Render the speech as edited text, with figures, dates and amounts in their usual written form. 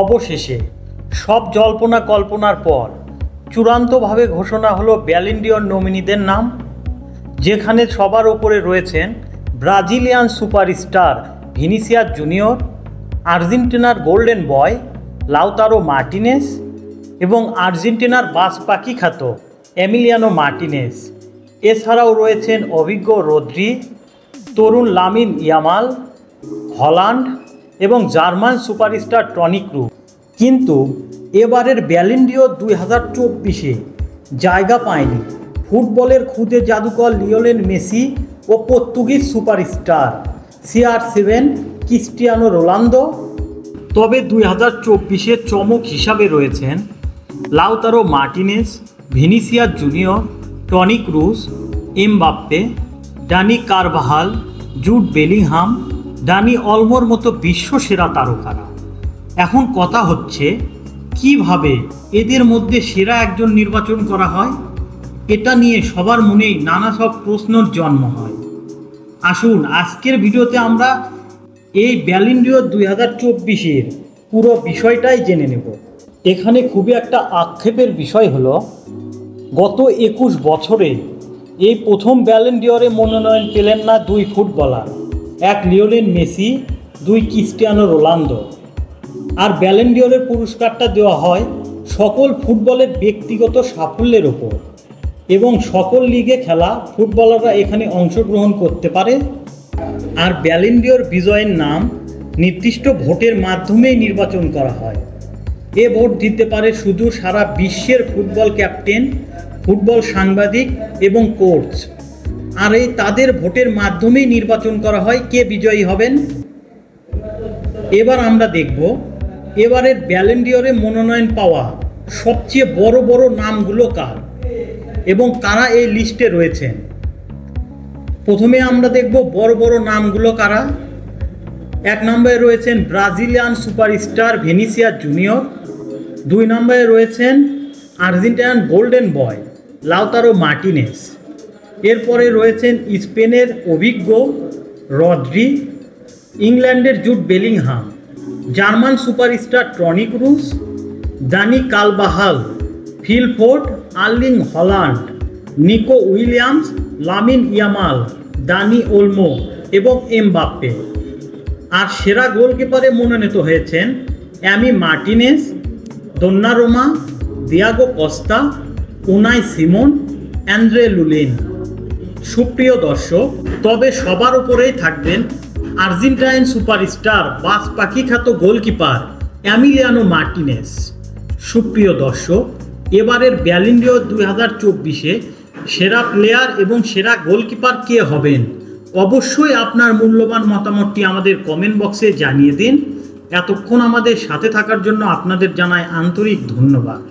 অবশেষে সব জল্পনা কল্পনার পর চূড়ান্তভাবে ঘোষণা হলো ব্যালন ডি'র নমিনিদের নাম, যেখানে সবার ওপরে রয়েছেন ব্রাজিলিয়ান সুপারস্টার ভিনিসিয়াস জুনিয়র, আর্জেন্টিনার গোল্ডেন বয় লাউতারো মার্টিনেজ এবং আর্জেন্টিনার বাস পাখি খ্যাত এমিলিয়ানো মার্টিনেজ। এছাড়াও রয়েছেন অভিজ্ঞ রদ্রি, তরুণ লামিন ইয়ামাল, হল্যান্ড এবং জার্মান সুপারস্টার টনি ক্রুস। কিন্তু এবারের ব্যালন ডি'র 2024-এ জায়গা পায়নি ফুটবলের খুদে জাদুকর লিওনেল মেসি ও পর্তুগিজ সুপারস্টার CR7 ক্রিস্টিয়ানো রোনালদো। তবে 2024-এর চমক হিসাবে রয়েছেন Lautaro Martinez, Vinicius Junior, Toni Kroos, Mbappe, Dani Carvajal, Jude Bellingham, Dani অলমোর মতো বিশ্বসেরা তারকারা। এখন কথা হচ্ছে কিভাবে এদের মধ্যে সেরা একজন নির্বাচন করা হয়। এটা নিয়ে সবার মনেই নানা সব প্রশ্নের জন্ম হয়। আসুন আজকের ভিডিওতে আমরা এই ব্যালন ডি'র 2024-এর পুরো বিষয়টাই জেনে নেব। এখানে খুবই একটা আক্ষেপের বিষয় হলো গত 21 বছরে এই প্রথম ব্যালন ডি'রে মনোনয়ন পেলেন না দুই ফুটবলার, এক লিওনেল মেসি, দুই ক্রিস্টিয়ানো রোনালদো। আর ব্যালন ডি'রের পুরস্কারটা দেওয়া হয় সকল ফুটবলের ব্যক্তিগত সাফল্যের ওপর এবং সকল লিগে খেলা ফুটবলাররা এখানে অংশগ্রহণ করতে পারে। আর ব্যালন ডি'র বিজয়ের নাম নির্দিষ্ট ভোটের মাধ্যমেই নির্বাচন করা হয়। এ ভোট দিতে পারে শুধু সারা বিশ্বের ফুটবল ক্যাপ্টেন, ফুটবল সাংবাদিক এবং কোচ। আর এই তাদের ভোটের মাধ্যমেই নির্বাচন করা হয় কে বিজয়ী হবেন। এবার আমরা দেখব এবারের ব্যালন ডি'রে মনোনয়ন পাওয়া সবচেয়ে বড় বড় নামগুলো কার এবং কারা এই লিস্টে রয়েছেন। প্রথমে আমরা দেখব বড় বড় নামগুলো কারা। এক নম্বরে রয়েছেন ব্রাজিলিয়ান সুপারস্টার ভিনিসিয়াস জুনিয়র, দুই নম্বরে রয়েছেন আর্জেন্টিনার গোল্ডেন বয় লাউতারো মার্টিনেজ, এরপরে রয়েছেন স্পেনের অভিজ্ঞ রদ্রি, ইংল্যান্ডের Jude Bellingham, German superstar Toni Kroos, Dani Carvajal, Phil ফোর্ড, Erling Haaland, Nico Williams, Lamine Yamal, Dani Olmo এবং এমবাপ্পে। আর সেরা গোলকিপারে মনোনীত হয়েছেন Emi Martinez, Donnarumma, Diogo Costa, Unai Simon, Andriy Lunin. সুপ্রিয় দর্শক, তবে সবার উপরেই থাকবেন আর্জেন্টাইন সুপারস্টার বাস পাখি খ্যাত গোলকিপার এমিলিয়ানো মার্টিনেজ। সুপ্রিয় দর্শক, এবারের ব্যালন ডি'র 2024-এ সেরা প্লেয়ার এবং সেরা গোলকিপার কে হবেন অবশ্যই আপনার মূল্যবান মতামতটি আমাদের কমেন্ট বক্সে জানিয়ে দিন। এতক্ষণ আমাদের সাথে থাকার জন্য আপনাদের জানাই আন্তরিক ধন্যবাদ।